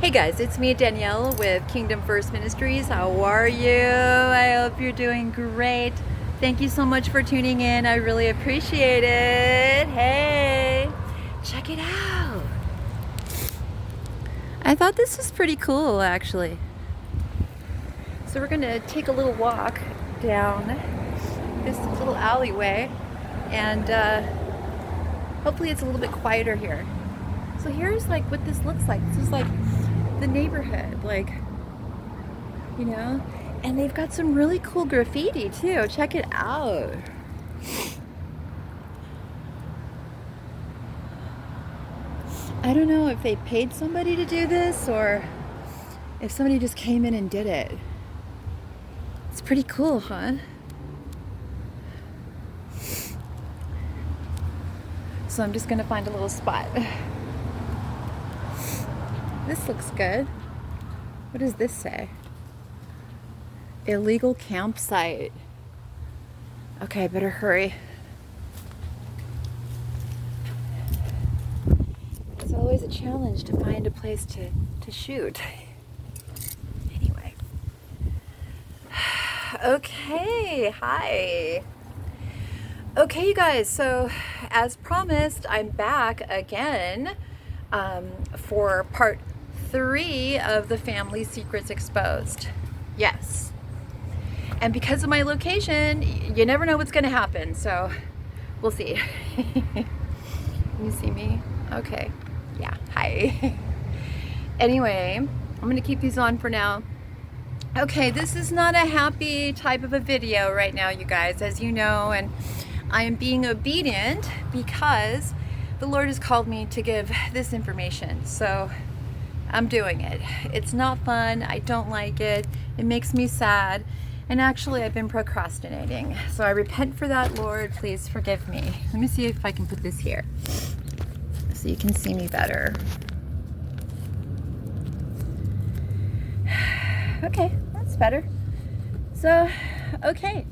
Hey guys, it's me Danielle with Kingdom First Ministries. How are you? I hope you're doing great. Thank you so much for tuning in. I really appreciate it. Hey, check it out. I thought this was pretty cool actually. So we're gonna take a little walk down this little alleyway and hopefully it's a little bit quieter here. So here's like what this looks like. This is like the neighborhood, like, you know, and they've got some really cool graffiti too. Check it out. I don't know if they paid somebody to do this or if somebody just came in and did it. It's pretty cool, huh? So I'm just gonna find a little spot. This looks good. What does this say? Illegal campsite. Okay, I better hurry. It's always a challenge to find a place to shoot. Anyway. Okay, hi. Okay, you guys, so as promised, I'm back again for part 3 of the Family Secrets Exposed. Yes. And because of my location, you never know what's going to happen. So we'll see. Can you see me? Okay. Yeah. Hi. Anyway, I'm going to keep these on for now. Okay, this is not a happy type of a video right now, you guys, as you know. And I am being obedient because the Lord has called me to give this information. So I'm doing it. It's not fun. I don't like it. It makes me sad. And actually, I've been procrastinating. So I repent for that, Lord. Please forgive me. Let me see if I can put this here so you can see me better. Okay, that's better. So, okay.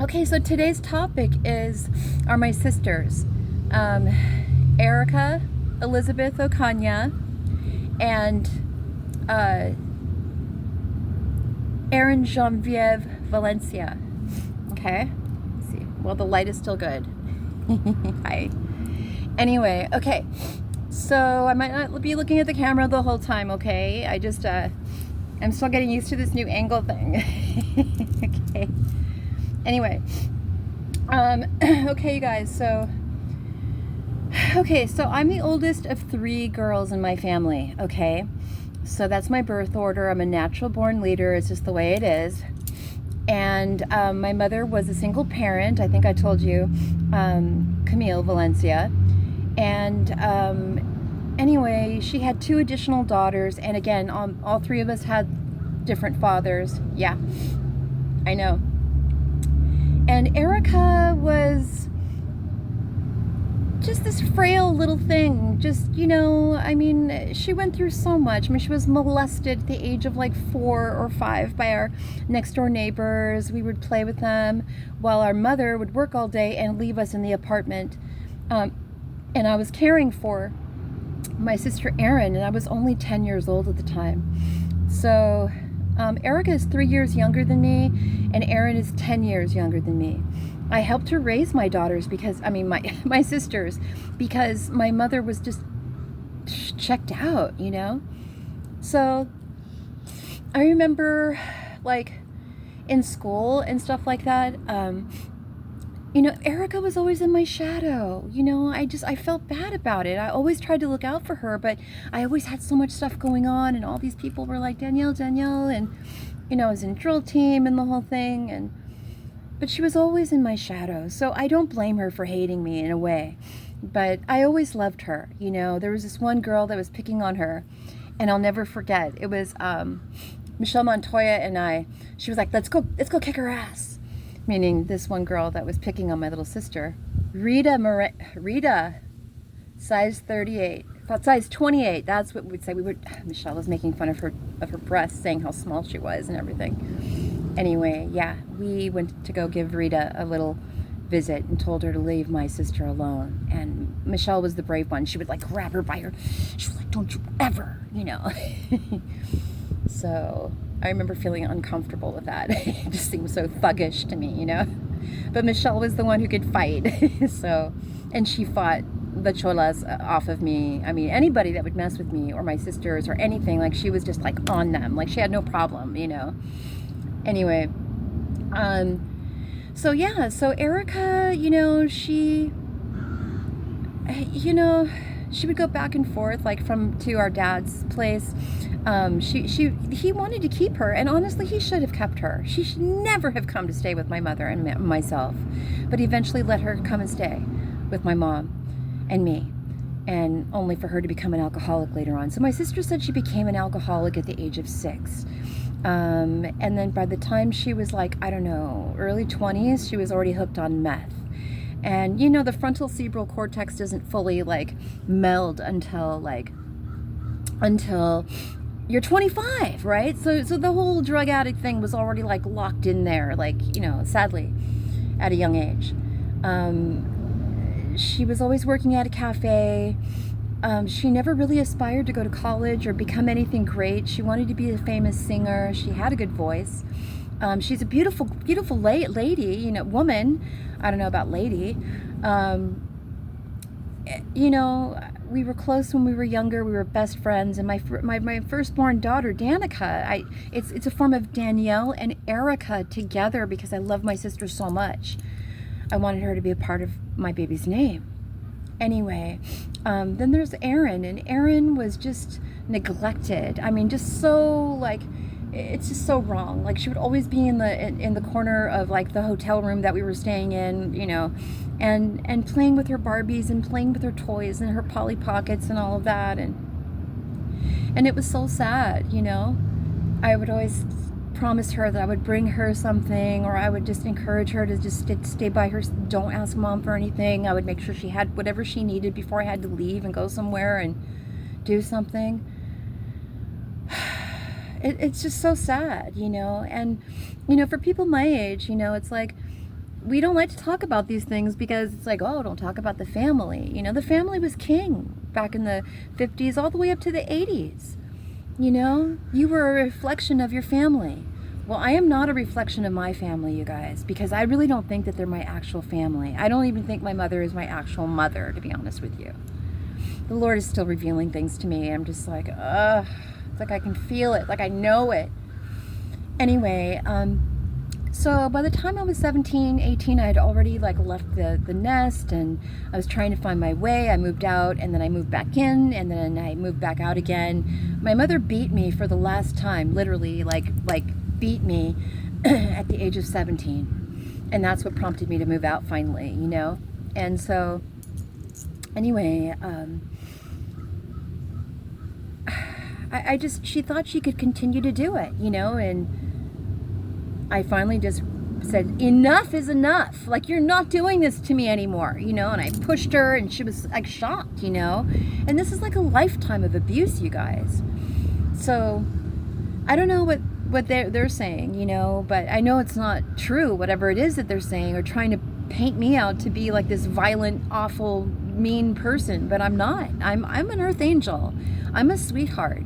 Okay, so today's topic are my sisters. Erica, Elizabeth Ocaña, and Erin Genevieve Valencia. Okay, let's see. Well, the light is still good. Hi. Anyway, okay. So I might not be looking at the camera the whole time. Okay, I just I'm still getting used to this new angle thing. Okay. Anyway, okay, you guys. So. Okay, so I'm the oldest of 3 girls in my family, okay? So that's my birth order. I'm a natural born leader. It's just the way it is. And my mother was a single parent. I think I told you, Camille Valencia. And anyway, she had 2 additional daughters. And again, all 3 of us had different fathers. Yeah, I know. And Erica was just this frail little thing. Just, you know, I mean, she went through so much. I mean, she was molested at the age of like 4 or 5 by our next door neighbors. We would play with them while our mother would work all day and leave us in the apartment. And I was caring for my sister Erin, and I was only 10 years old at the time. So Erica is 3 years younger than me, and Erin is 10 years younger than me. I helped her raise my daughters because, I mean, my sisters, because my mother was just checked out, you know? So I remember, like, in school and stuff like that, you know, Erica was always in my shadow. You know, I felt bad about it. I always tried to look out for her, but I always had so much stuff going on, and all these people were like, Danielle, and, you know, I was in drill team and the whole thing, but she was always in my shadow. So I don't blame her for hating me in a way, but I always loved her. You know, there was this one girl that was picking on her, and I'll never forget. It was Michelle Montoya and I. She was like, let's go kick her ass. Meaning this one girl that was picking on my little sister. Rita, size 38, size 28. That's what we'd say. Michelle was making fun of her breasts, saying how small she was and everything. Anyway, yeah, we went to go give Rita a little visit and told her to leave my sister alone. And Michelle was the brave one. She would like grab her by her, she was like, don't you ever, you know. So I remember feeling uncomfortable with that. It just seemed so thuggish to me, you know. But Michelle was the one who could fight. So, and she fought the cholas off of me. I mean, anybody that would mess with me or my sisters or anything, like she was just like on them. Like she had no problem, you know. Anyway, so yeah, so Erica, you know, she would go back and forth like to our dad's place. He wanted to keep her, and honestly, he should have kept her. She should never have come to stay with my mother and myself, but he eventually let her come and stay with my mom and me, and only for her to become an alcoholic later on. So my sister said she became an alcoholic at the age of 6. And then by the time she was like, I don't know, early 20s, she was already hooked on meth. And you know, the frontal cerebral cortex doesn't fully like meld until you're 25, right? So the whole drug addict thing was already like locked in there, like, you know, sadly, at a young age. She was always working at a cafe. She never really aspired to go to college or become anything great. She wanted to be a famous singer. She had a good voice. She's a beautiful, beautiful lady, you know, woman. I don't know about lady. You know, we were close when we were younger. We were best friends. And my firstborn daughter, Danika, it's a form of Danielle and Erica together because I love my sister so much. I wanted her to be a part of my baby's name. Anyway, then there's Erin, and Erin was just neglected. I mean, just so like, it's just so wrong. Like she would always be in the corner of like the hotel room that we were staying in, you know, and playing with her Barbies and playing with her toys and her Polly Pockets and all of that, and it was so sad, you know. I would always promise her that I would bring her something, or I would just encourage her to just stay by her. Don't ask mom for anything. I would make sure she had whatever she needed before I had to leave and go somewhere and do something. It's just so sad, you know. And you know, for people my age, you know, it's like we don't like to talk about these things because it's like, oh, don't talk about the family. You know, the family was king back in the 50s all the way up to the 80s. You know, you were a reflection of your family. Well, I am not a reflection of my family, you guys, because I really don't think that they're my actual family. I don't even think my mother is my actual mother, to be honest with you. The Lord is still revealing things to me. I'm just like, ugh. It's like I can feel it, like I know it. Anyway, so by the time I was 17, 18, I had already like left the nest, and I was trying to find my way. I moved out, and then I moved back in, and then I moved back out again. My mother beat me for the last time, literally like beat me at the age of 17. And that's what prompted me to move out finally, you know? And so anyway, she thought she could continue to do it, you know, and I finally just said, enough is enough. Like, you're not doing this to me anymore, you know, and I pushed her, and she was like shocked, you know, and this is like a lifetime of abuse, you guys. So I don't know what they're saying, you know, but I know it's not true, whatever it is that they're saying, or trying to paint me out to be like this violent, awful, mean person, but I'm not. I'm an earth angel. I'm a sweetheart.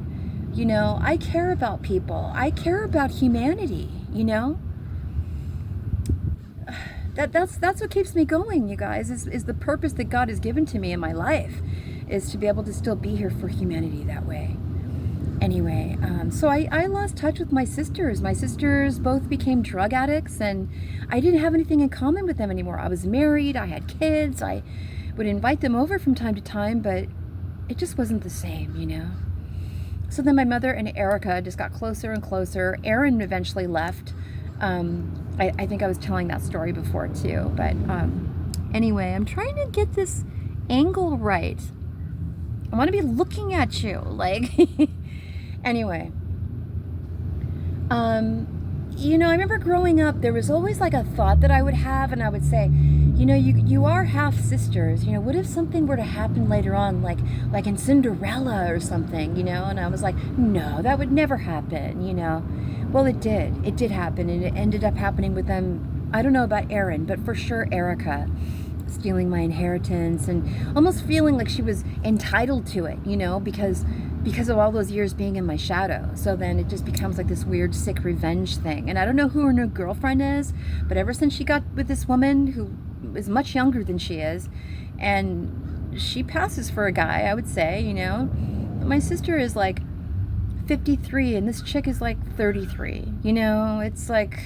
You know, I care about people. I care about humanity, you know? That's what keeps me going, you guys, is the purpose that God has given to me in my life, is to be able to still be here for humanity that way. Anyway, so I lost touch with my sisters. My sisters both became drug addicts, and I didn't have anything in common with them anymore. I was married, I had kids, I would invite them over from time to time, but it just wasn't the same, you know? So then my mother and Erica just got closer and closer. Erin eventually left. I think I was telling that story before too, but anyway, I'm trying to get this angle right. I want to be looking at you, like, anyway. You know, I remember growing up, there was always like a thought that I would have, and I would say, you know, you are half sisters. You know, what if something were to happen later on, like in Cinderella or something, you know? And I was like, no, that would never happen, you know? Well, it did. It did happen, and it ended up happening with them. I don't know about Erin, but for sure Erica. stealing my inheritance and almost feeling like she was entitled to it, you know, because of all those years being in my shadow. So then it just becomes like this weird, sick revenge thing. And I don't know who her new girlfriend is, but ever since she got with this woman who is much younger than she is, and she passes for a guy, I would say, you know. But my sister is like 53 and this chick is like 33, you know. It's like,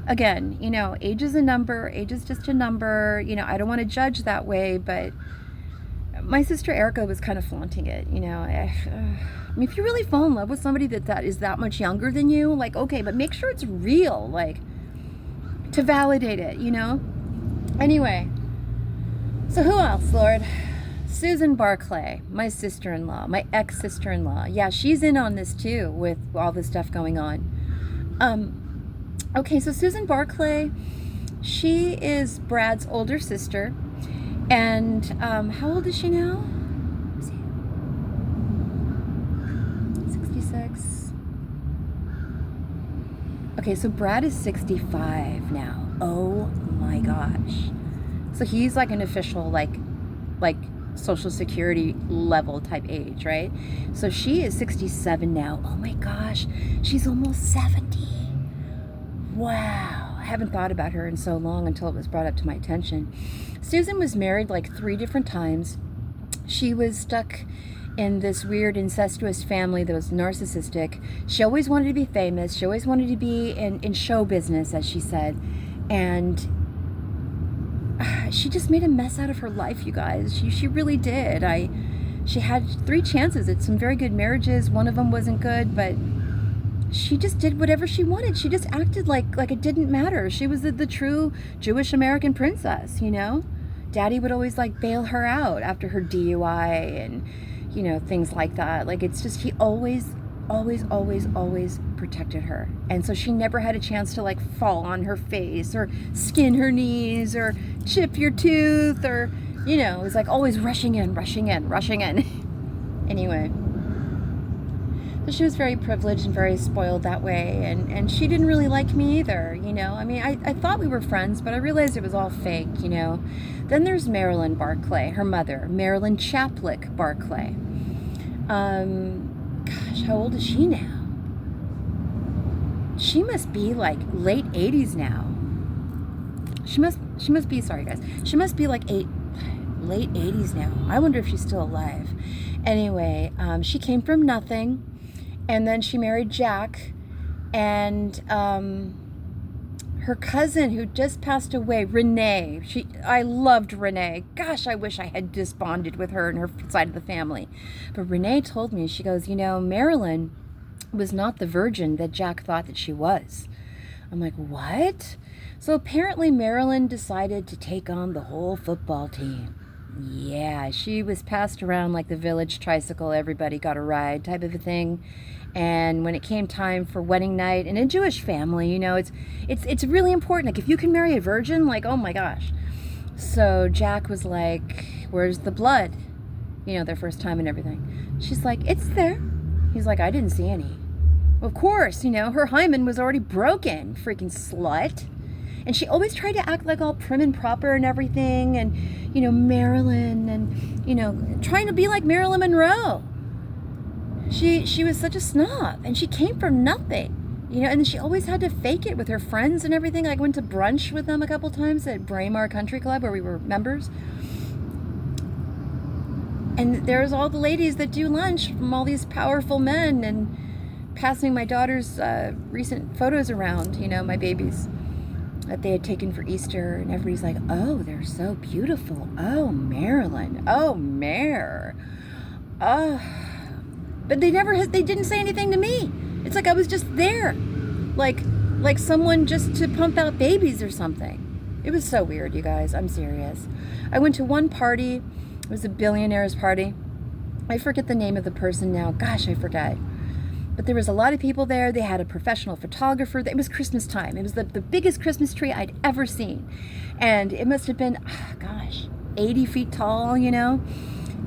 again, you know, age is a number, age is just a number, you know. I don't want to judge that way, but my sister Erica was kind of flaunting it, you know. I mean, if you really fall in love with somebody that is that much younger than you, like, okay, but make sure it's real, like, to validate it, you know. Anyway, so who else, Lord? Susan Barclay, my sister-in-law, my ex-sister-in-law. Yeah, she's in on this too with all this stuff going on. Okay, so Susan Barclay, she is Brad's older sister. And how old is she now? 66. Okay, so Brad is 65 now. Oh my gosh. So he's like an official like Social Security level type age, right? So she is 67 now. Oh my gosh, she's almost 70. Wow. I haven't thought about her in so long until it was brought up to my attention. Susan was married like 3 different times. She was stuck in this weird incestuous family that was narcissistic. She always wanted to be famous. She always wanted to be in show business, as she said. And she just made a mess out of her life, you guys. She really did. She had 3 chances at some very good marriages. One of them wasn't good, but she just did whatever she wanted. She just acted like it didn't matter. She was the true Jewish American princess, you know. Daddy would always like bail her out after her DUI and, you know, things like that. Like, it's just, he always protected her. And so she never had a chance to like fall on her face or skin her knees or chip your tooth, or, you know, it was like always rushing in. Anyway, so she was very privileged and very spoiled that way, and she didn't really like me either, you know. I mean, I thought we were friends, but I realized it was all fake, you know. Then there's Marilyn Barclay, her mother, Marilyn Chaplik Barclay. Gosh, how old is she now? She must be like late 80s now. She must be, sorry guys, she must be like late 80s now. I wonder if she's still alive. Anyway, she came from nothing, and then she married Jack, and her cousin who just passed away, Renee. I loved Renee. Gosh, I wish I had just bonded with her and her side of the family. But Renee told me, she goes, you know, Marilyn was not the virgin that Jack thought that she was. I'm like, what? So apparently Marilyn decided to take on the whole football team. Yeah, she was passed around like the village tricycle. Everybody got a ride type of a thing. And when it came time for wedding night, in a Jewish family, you know, it's really important. Like, if you can marry a virgin, like, oh my gosh. So Jack was like, where's the blood? You know, their first time and everything. She's like, it's there. He's like, I didn't see any. Of course, you know, her hymen was already broken, freaking slut. And she always tried to act like all prim and proper and everything, and, you know, Marilyn, and, you know, trying to be like Marilyn Monroe. She was such a snob, and she came from nothing, you know, and she always had to fake it with her friends and everything. I went to brunch with them a couple times at Braemar Country Club, where we were members. And there's all the ladies that do lunch from all these powerful men, and passing my daughter's recent photos around, you know, my babies that they had taken for Easter, and everybody's like, oh, they're so beautiful. Oh, Marilyn. Oh, Mare. Oh. But they didn't say anything to me. It's like I was just there. Like someone just to pump out babies or something. It was so weird, you guys. I'm serious. I went to one party. It was a billionaire's party. I forget the name of the person now. Gosh, I forget. But there was a lot of people there. They had a professional photographer. It was Christmas time. It was the biggest Christmas tree I'd ever seen. And it must have been, 80 feet tall, you know?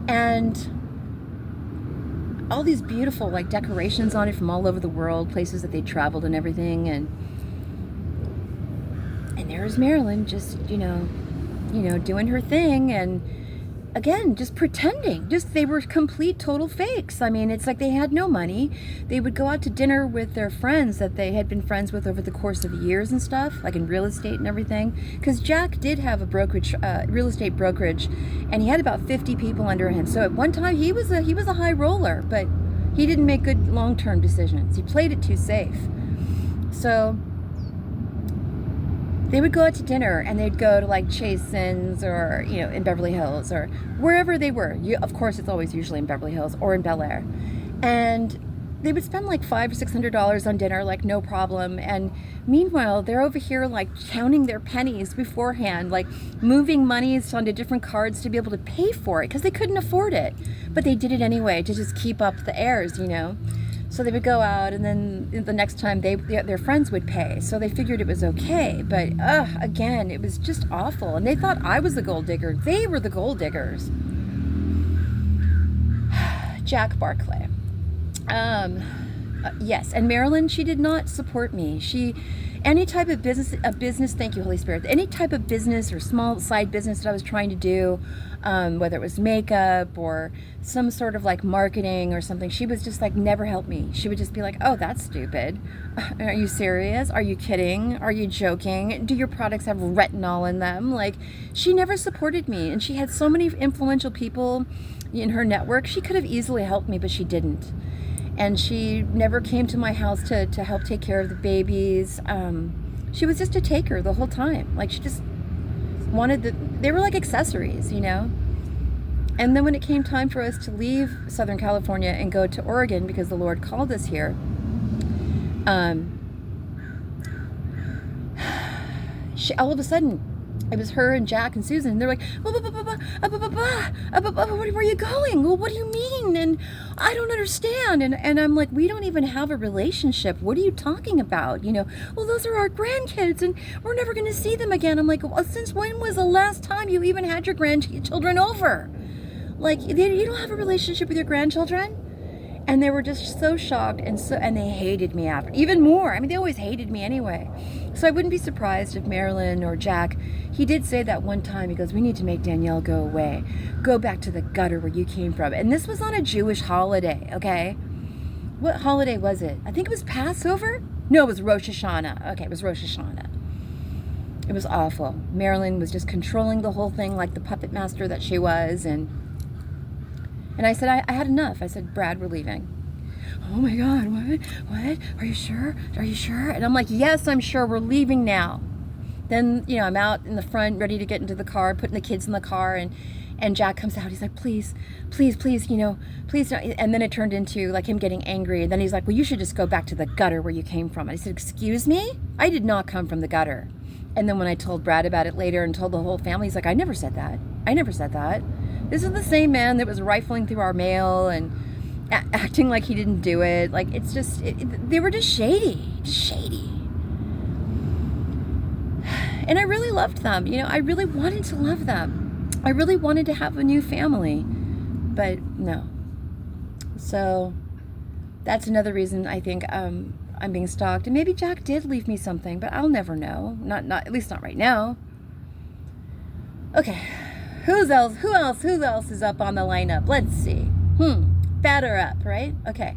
And all these beautiful like decorations on it from all over the world, places that they traveled and everything. And there's Marilyn just, doing her thing, and again, just pretending. They were complete total fakes. I mean, it's like they had no money. They would go out to dinner with their friends that they had been friends with over the course of years and stuff, like in real estate and everything. Because Jack did have a brokerage, real estate brokerage, and he had about 50 people under him. So at one time, he was a high roller, but he didn't make good long-term decisions. He played it too safe. So they would go out to dinner, and they'd go to like Chasen's or, in Beverly Hills or wherever they were. Of course, it's always usually in Beverly Hills or in Bel Air. And they would spend like $500 or $600 on dinner, like no problem. And meanwhile, they're over here like counting their pennies beforehand, like moving monies onto different cards to be able to pay for it because they couldn't afford it. But they did it anyway to just keep up the airs, So they would go out, and then the next time their friends would pay. So they figured it was okay. But again, it was just awful. And they thought I was the gold digger. They were the gold diggers. Jack Barclay. Yes, and Marilyn, she did not support me. Any type of business, thank you, Holy Spirit, any type of business or small side business that I was trying to do, whether it was makeup or some sort of like marketing or something, she was just like, never help me. She would just be like, oh, that's stupid. Are you serious? Are you kidding? Are you joking? Do your products have retinol in them? Like, she never supported me, and she had so many influential people in her network. She could have easily helped me, but she didn't. And she never came to my house to help take care of the babies. She was just a taker the whole time. Like, she just wanted they were like accessories, And then when it came time for us to leave Southern California and go to Oregon because the Lord called us here, all of a sudden, it was her and Jack and Susan. And they're like, where are you going? Well, what do you mean? And I don't understand. And I'm like, we don't even have a relationship. What are you talking about? Well, those are our grandkids, and we're never going to see them again. I'm like, well, since when was the last time you even had your grandchildren over? Like, you don't have a relationship with your grandchildren? And they were just so shocked, and they hated me after, even more. I mean, they always hated me anyway. So I wouldn't be surprised if Marilyn or Jack, he did say that one time, he goes, we need to make Danielle go away. Go back to the gutter where you came from. And this was on a Jewish holiday, okay? What holiday was it? I think it was Passover? No, it was Rosh Hashanah. Okay, it was Rosh Hashanah. It was awful. Marilyn was just controlling the whole thing like the puppet master that she was, and I said, I had enough. I said, Brad, we're leaving. Oh my God, what? Are you sure? Are you sure? And I'm like, yes, I'm sure, we're leaving now. Then, I'm out in the front, ready to get into the car, putting the kids in the car, and Jack comes out. He's like, please, please, please don't. And then it turned into like him getting angry. And then he's like, well, you should just go back to the gutter where you came from. And I said, excuse me? I did not come from the gutter. And then when I told Brad about it later and told the whole family, he's like, I never said that. I never said that. This is the same man that was rifling through our mail and acting like he didn't do it. Like, it's just, they were just shady. And I really loved them. I really wanted to love them. I really wanted to have a new family. But no. So that's another reason I think I'm being stalked. And maybe Jack did leave me something, but I'll never know. Not at least not right now. Okay. Who else is up on the lineup? Let's see. Batter up, right? Okay.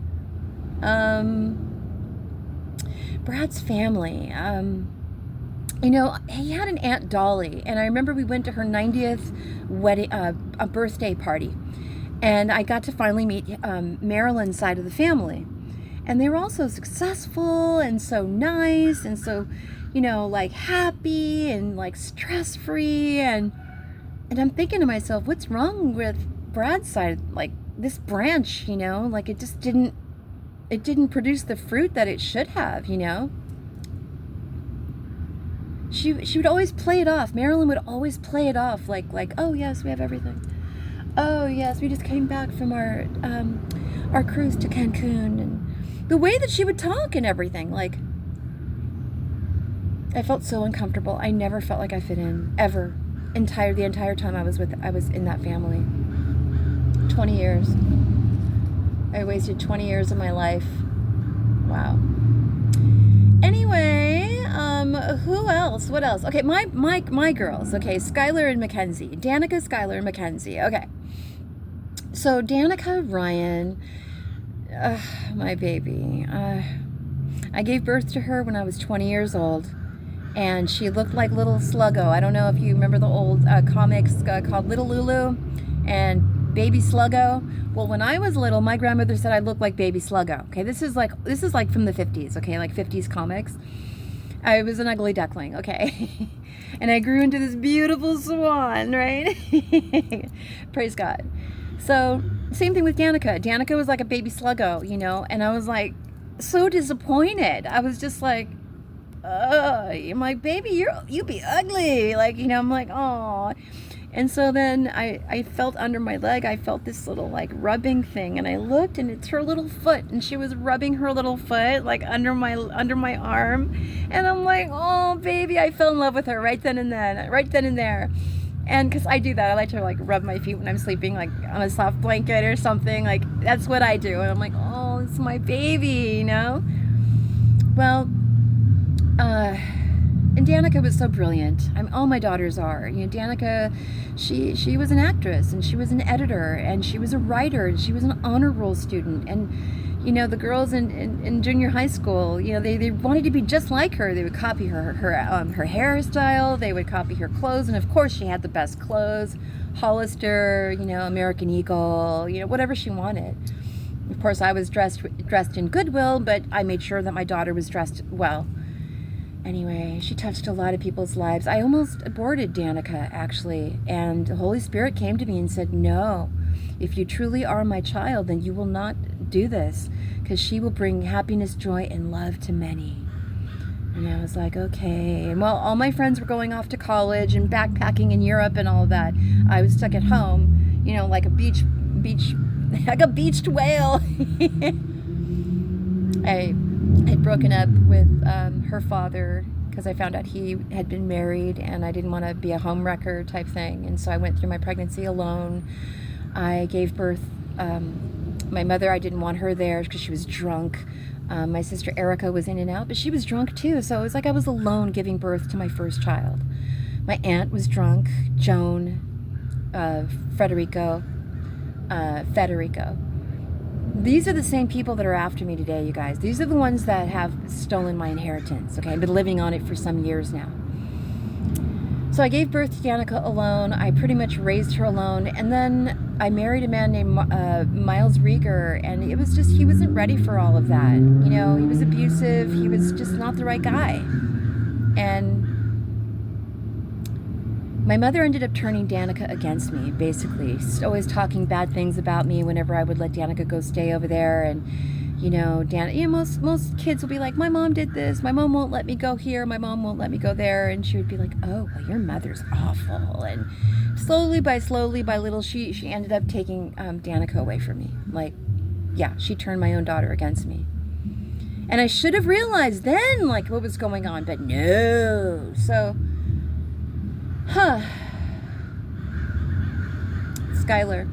Brad's family. He had an Aunt Dolly, and I remember we went to her 90th wedding, a birthday party, and I got to finally meet Marilyn's side of the family, and they were all so successful and so nice and so, like happy and like stress-free, and I'm thinking to myself, what's wrong with Brad's side? Like, this branch, like it just didn't produce the fruit that it should have, She would always play it off. Marilyn would always play it off like, oh yes, we have everything. Oh yes, we just came back from our cruise to Cancun, and the way that she would talk and everything, like, I felt so uncomfortable. I never felt like I fit in, ever. The entire time I was in that family. 20 years. I wasted 20 years of my life. Wow. Anyway, who else? What else? Okay, my girls. Okay, Skyler and Makenzi. Danika, Skyler, and Makenzi. Okay. So Danika Ryan, my baby. I gave birth to her when I was 20 years old, and she looked like little Sluggo. I don't know if you remember the old comics called Little Lulu and Baby Sluggo. Well, when I was little, my grandmother said I looked like Baby Sluggo. Okay, this is like from the 50s. Okay, like 50s comics. I was an ugly duckling. Okay, and I grew into this beautiful swan. Right? Praise God. So same thing with Danika. Danika was like a Baby Sluggo, you know, and I was like so disappointed. I was just like, I'm like, baby, you be ugly, like, you know. I'm like, oh. And so then I felt under my leg, I felt this little like rubbing thing, and I looked, and it's her little foot, and she was rubbing her little foot like under my arm, and I'm like, oh baby, I fell in love with her right then and there. And because I do that, I like to like rub my feet when I'm sleeping, like on a soft blanket or something, like that's what I do. And I'm like, oh, it's my baby, you know. Well, and Danika was so brilliant. All my daughters are. You know, Danika, she was an actress, and she was an editor, and she was a writer, and she was an honor roll student. And you know, the girls in junior high school, you know, they wanted to be just like her. They would copy her hairstyle. They would copy her clothes, and of course, she had the best clothes, Hollister, you know, American Eagle, you know, whatever she wanted. Of course, I was dressed in Goodwill, but I made sure that my daughter was dressed well. Anyway, she touched a lot of people's lives. I almost aborted Danika, actually, and the Holy Spirit came to me and said, no, if you truly are my child, then you will not do this, because she will bring happiness, joy, and love to many. And I was like, okay. And while all my friends were going off to college and backpacking in Europe and all of that, I was stuck at home, you know, like a beached whale. I had broken up with her father because I found out he had been married, and I didn't want to be a homewrecker type thing. And so I went through my pregnancy alone. I gave birth. My mother, I didn't want her there because she was drunk. My sister Erica was in and out, but she was drunk too. So it was like I was alone giving birth to my first child. My aunt was drunk, Joan, Federico. These are the same people that are after me today, you guys. These are the ones that have stolen my inheritance, okay? I've been living on it for some years now. So I gave birth to Danika alone. I pretty much raised her alone. And then I married a man named Miles Rieger, and it was just, he wasn't ready for all of that. You know, he was abusive. He was just not the right guy. And my mother ended up turning Danika against me, basically. Always talking bad things about me whenever I would let Danika go stay over there. And, you know, most kids will be like, my mom did this. My mom won't let me go here. My mom won't let me go there. And she would be like, oh, well, your mother's awful. And slowly by little, she ended up taking Danika away from me. Like, yeah, she turned my own daughter against me. And I should have realized then, like, what was going on. But no. So... Skyler.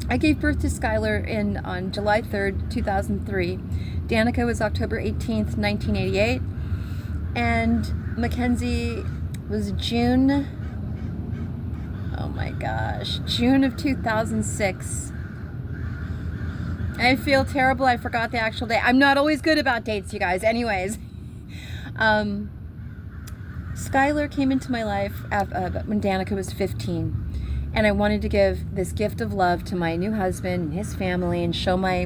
I gave birth to Skyler on July 3rd, 2003. Danika was October 18th, 1988. And Makenzi was June of 2006. I feel terrible. I forgot the actual date. I'm not always good about dates, you guys. Anyways. Skyler came into my life when Danika was 15, and I wanted to give this gift of love to my new husband and his family, and show my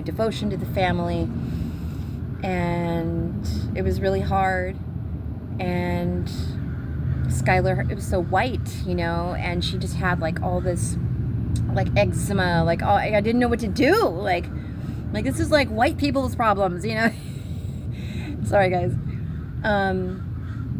devotion to the family. And it was really hard. And Skyler, it was so white, you know, and she just had like all this like eczema, like I didn't know what to do, like this is like white people's problems, you know. Sorry, guys.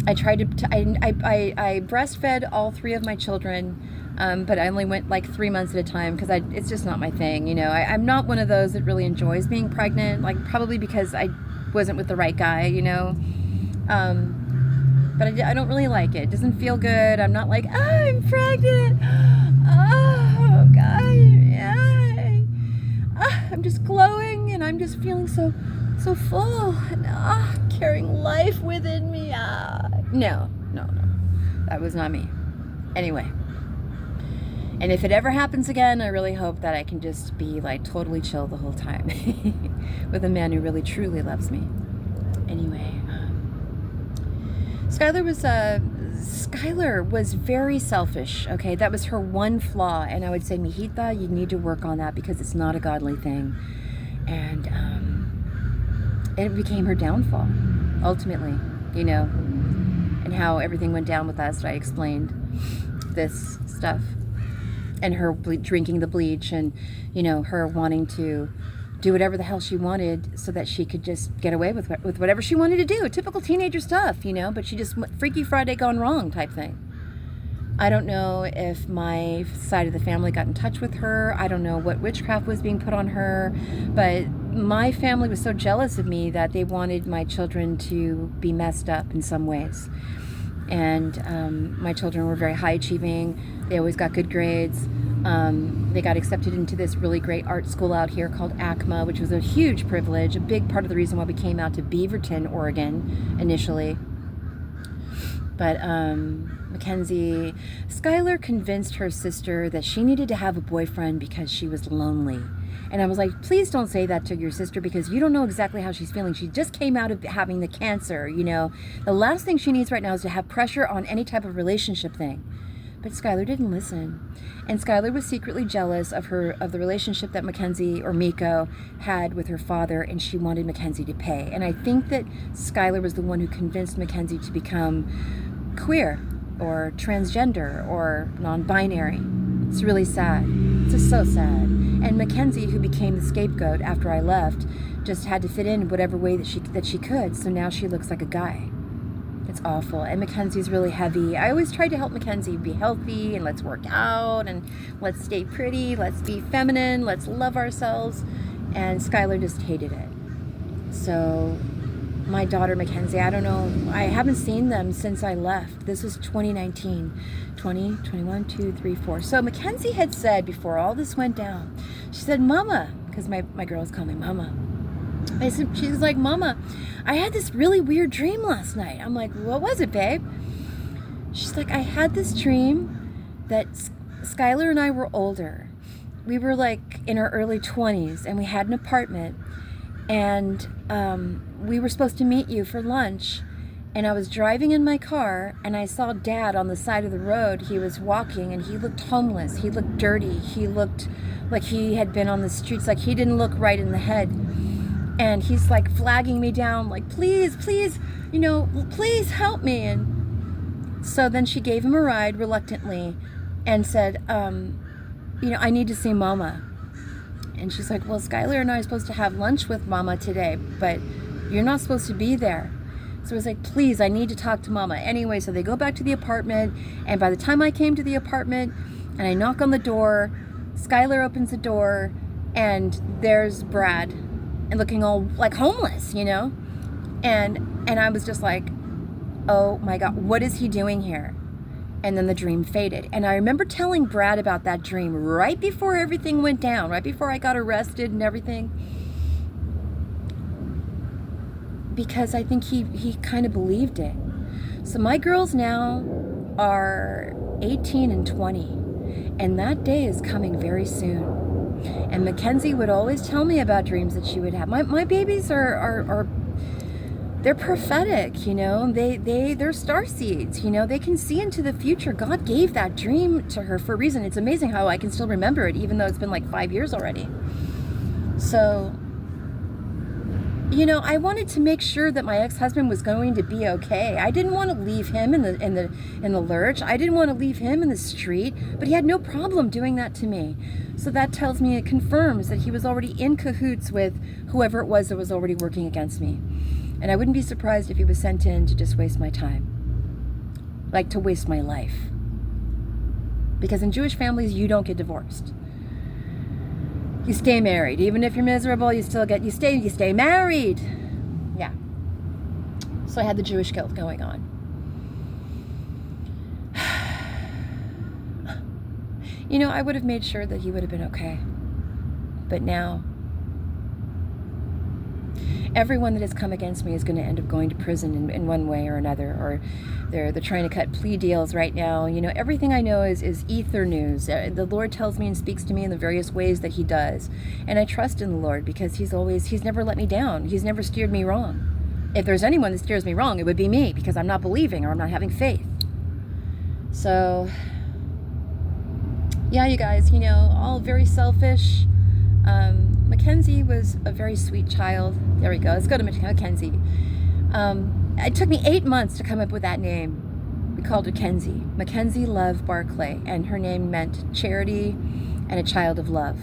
I tried to, I breastfed all three of my children, but I only went like 3 months at a time because it's just not my thing, you know. I'm not one of those that really enjoys being pregnant, like probably because I wasn't with the right guy, you know. But I don't really like it. It doesn't feel good. I'm not like, oh, I'm pregnant. Oh, God. Yeah. I'm just glowing, and I'm just feeling so full. And carrying life within me. No. That was not me. Anyway. And if it ever happens again, I really hope that I can just be like totally chill the whole time with a man who really truly loves me. Anyway, Skyler was very selfish. Okay, that was her one flaw, and I would say, Mijita, you need to work on that because it's not a godly thing. And it became her downfall, ultimately. You know, and how everything went down with us. I explained this stuff. And her drinking the bleach, and, you know, her wanting to do whatever the hell she wanted so that she could just get away with whatever she wanted to do. Typical teenager stuff, you know, but she just, Freaky Friday gone wrong type thing. I don't know if my side of the family got in touch with her. I don't know what witchcraft was being put on her, but my family was so jealous of me that they wanted my children to be messed up in some ways. And my children were very high achieving. They always got good grades. They got accepted into this really great art school out here called ACMA, which was a huge privilege, a big part of the reason why we came out to Beaverton, Oregon, initially. But Makenzi, Skyler convinced her sister that she needed to have a boyfriend because she was lonely. And I was like, please don't say that to your sister because you don't know exactly how she's feeling. She just came out of having the cancer, you know. The last thing she needs right now is to have pressure on any type of relationship thing. But Skyler didn't listen. And Skyler was secretly jealous of the relationship that Makenzi or Meeko had with her father, and she wanted Makenzi to pay. And I think that Skyler was the one who convinced Makenzi to become queer or transgender or non-binary. It's really sad. It's just so sad. And Makenzi, who became the scapegoat after I left, just had to fit in whatever way that she could. So now she looks like a guy. It's awful. And Makenzi's really heavy. I always tried to help Makenzi be healthy and let's work out and let's stay pretty, let's be feminine, let's love ourselves. And Skyler just hated it. So my daughter Makenzi, I don't know, I haven't seen them since I left. This was 2019. 20, 21, 2, 3, 4. So Makenzi had said before all this went down, she said, Mama, because my girls call me Mama. She was like, Mama, I had this really weird dream last night. I'm like, what was it, babe? She's like, I had this dream that Skyler and I were older. We were like in our early 20s and we had an apartment and we were supposed to meet you for lunch. And I was driving in my car and I saw Dad on the side of the road. He was walking and he looked homeless. He looked dirty. He looked like he had been on the streets, like he didn't look right in the head. And he's like flagging me down, like, please, you know, please help me. And so then she gave him a ride reluctantly and said, you know, I need to see Mama. And she's like, well, Skyler and I are supposed to have lunch with Mama today, but you're not supposed to be there. So I was like, please, I need to talk to Mama. Anyway, so they go back to the apartment. And by the time I came to the apartment and I knock on the door, Skyler opens the door and there's Brad and looking all like homeless, you know? And I was just like, oh my God, what is he doing here? And then the dream faded. And I remember telling Brad about that dream right before everything went down, right before I got arrested and everything. Because I think he kind of believed it. So my girls now are 18 and 20. And that day is coming very soon. And Makenzi would always tell me about dreams that she would have. My babies are they're prophetic, you know. They're star seeds, you know. They can see into the future. God gave that dream to her for a reason. It's amazing how I can still remember it, even though it's been like 5 years already. So, you know, I wanted to make sure that my ex-husband was going to be okay. I didn't want to leave him in the lurch. I didn't want to leave him in the street, but he had no problem doing that to me. So that tells me, it confirms that he was already in cahoots with whoever it was that was already working against me. And I wouldn't be surprised if he was sent in to just waste my time. Like to waste my life. Because in Jewish families, you don't get divorced. You stay married. Even if you're miserable, you stay married. Yeah. So I had the Jewish guilt going on. You know, I would have made sure that he would have been okay. But now. everyone that has come against me is going to end up going to prison in one way or another, or they're trying to cut plea deals right now. You know, everything I know is ether news. The Lord tells me and speaks to me in the various ways that he does. And I trust in the Lord because he's never let me down. He's never steered me wrong. If there's anyone that steers me wrong, it would be me, because I'm not believing or I'm not having faith. So, yeah, you guys, you know, all very selfish. Makenzi was a very sweet child. There we go. Let's go to Makenzi. It took me 8 months to come up with that name. We called her Kenzie. Makenzi Love Barclay. And her name meant charity and a child of love.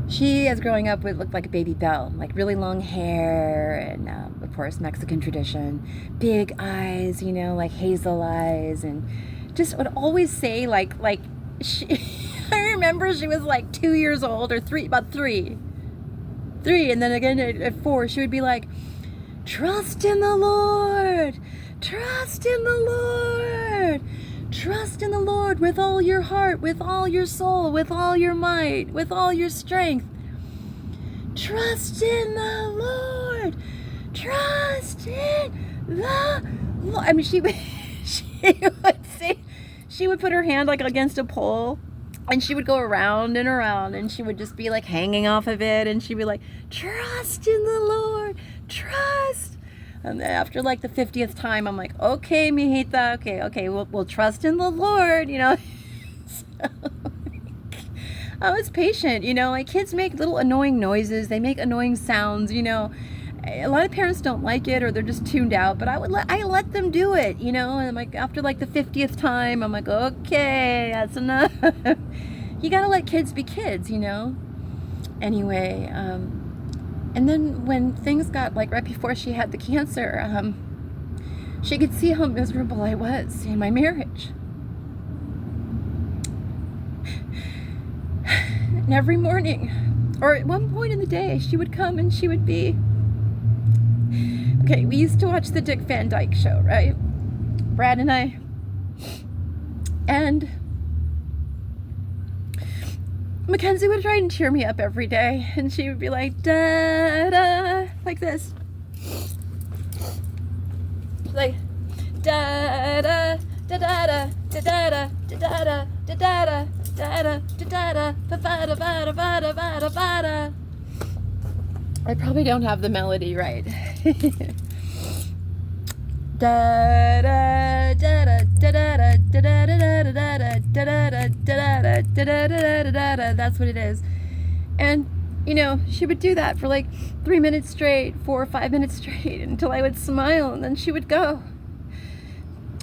She, as growing up, looked like a baby Belle. Like really long hair and, of course, Mexican tradition. Big eyes, you know, like hazel eyes. And just would always say, like she... I remember she was like 2 years old, or about three. And then again at 4, she would be like, trust in the Lord, trust in the Lord, trust in the Lord with all your heart, with all your soul, with all your might, with all your strength. Trust in the Lord, trust in the Lord. I mean, she would say, she would put her hand like against a pole, and she would go around and around, and she would just be like hanging off of it, and she'd be like, trust in the Lord, trust. And then after like the 50th time, I'm like, okay, mijita, okay, we'll trust in the Lord, you know. So, I was patient, you know. Like, kids make little annoying noises, they make annoying sounds, you know. A lot of parents don't like it, or they're just tuned out, but I let them do it, you know. And like after like the 50th time, I'm like, okay, that's enough. You gotta let kids be kids, you know. Anyway, and then when things got like right before she had the cancer, she could see how miserable I was in my marriage. And every morning, or at one point in the day, she would come and she would be, okay, we used to watch the Dick Van Dyke Show, right? Brad and I. And Makenzi would try and cheer me up every day, and she would be like, da-da, like this. Like, da-da, da-da-da, da-da-da, da-da-da, da-da-da, da-da, da-da-da, ba-ba-da-ba-da-ba-da-ba-da-ba-da. I probably don't have the melody right. Da da da da da da da da da da da da da. That's what it is. And you know, she would do that for like 3 minutes straight, 4 or 5 minutes straight, until I would smile, and then she would go.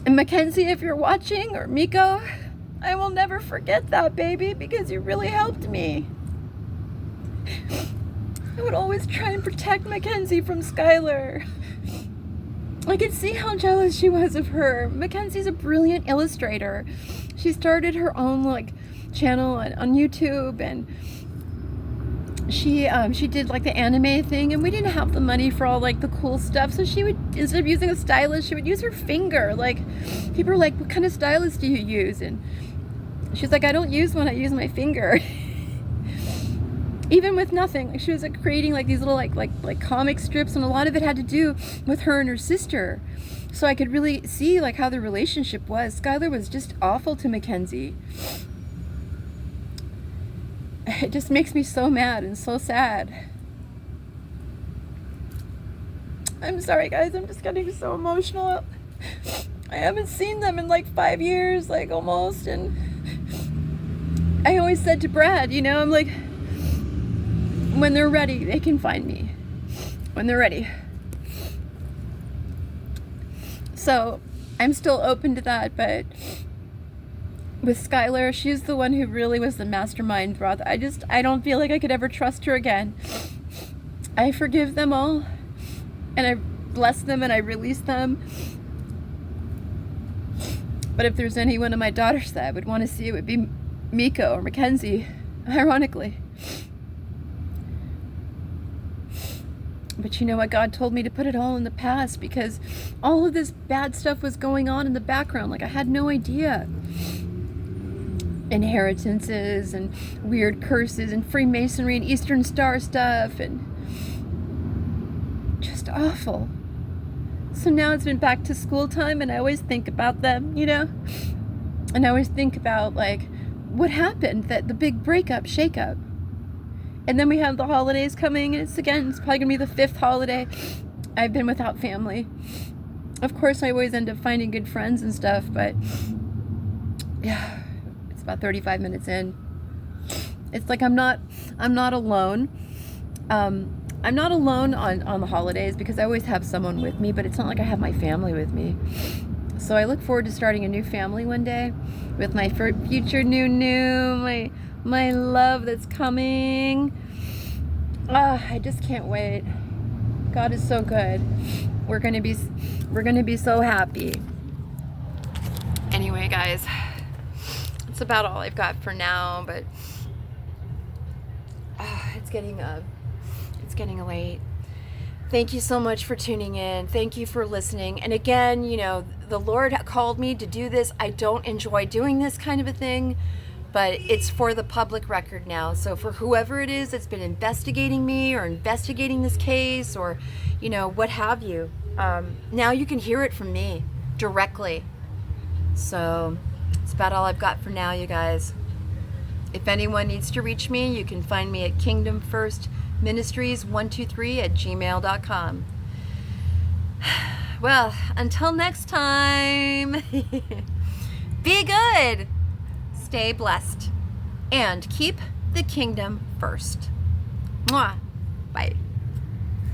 And Makenzi, if you're watching, or Meeko, I will never forget that, baby, because you really helped me. I would always try and protect Makenzi from Skyler. I could see how jealous she was of her. Makenzi's a brilliant illustrator. She started her own like channel on YouTube, and she did like the anime thing, and we didn't have the money for all like the cool stuff, so she would, instead of using a stylus, she would use her finger. Like, people were like, what kind of stylus do you use? And she's like, I don't use one, I use my finger. Even with nothing, like she was like creating like these little like comic strips, and a lot of it had to do with her and her sister. So I could really see like how the relationship was. Skyler was just awful to Makenzi. It just makes me so mad and so sad. I'm sorry, guys, I'm just getting so emotional. I haven't seen them in like 5 years, like almost, and I always said to Brad, you know, I'm like, when they're ready, they can find me. When they're ready. So, I'm still open to that, but with Skyler, she's the one who really was the mastermind throughout. I don't feel like I could ever trust her again. I forgive them all, and I bless them, and I release them. But if there's anyone on my daughter's side I would want to see, it would be Meeko or Makenzi, ironically. But you know what? God told me to put it all in the past, because all of this bad stuff was going on in the background. Like, I had no idea. Inheritances and weird curses and Freemasonry and Eastern Star stuff. And awful. So now it's been back to school time, and I always think about them, you know? And I always think about, like, what happened, that the big breakup, shakeup. And then we have the holidays coming, and it's probably gonna be the 5th holiday I've been without family. Of course, I always end up finding good friends and stuff, but yeah, it's about 35 minutes in. It's like I'm not alone. I'm not alone on the holidays because I always have someone with me, but it's not like I have my family with me. So I look forward to starting a new family one day with my future my love that's coming. I just can't wait. God is so good. We're gonna be so happy. Anyway, guys, that's about all I've got for now, but it's getting late. Thank you so much for tuning in. Thank you for listening. And again, you know, the Lord called me to do this. I don't enjoy doing this kind of a thing, but it's for the public record now. So for whoever it is that's been investigating me or investigating this case or, you know, what have you, now you can hear it from me directly. So it's about all I've got for now, you guys. If anyone needs to reach me, you can find me at Kingdom First Ministries 123@gmail.com. Well, until next time, be good, stay blessed, and keep the kingdom first. Mwah. Bye.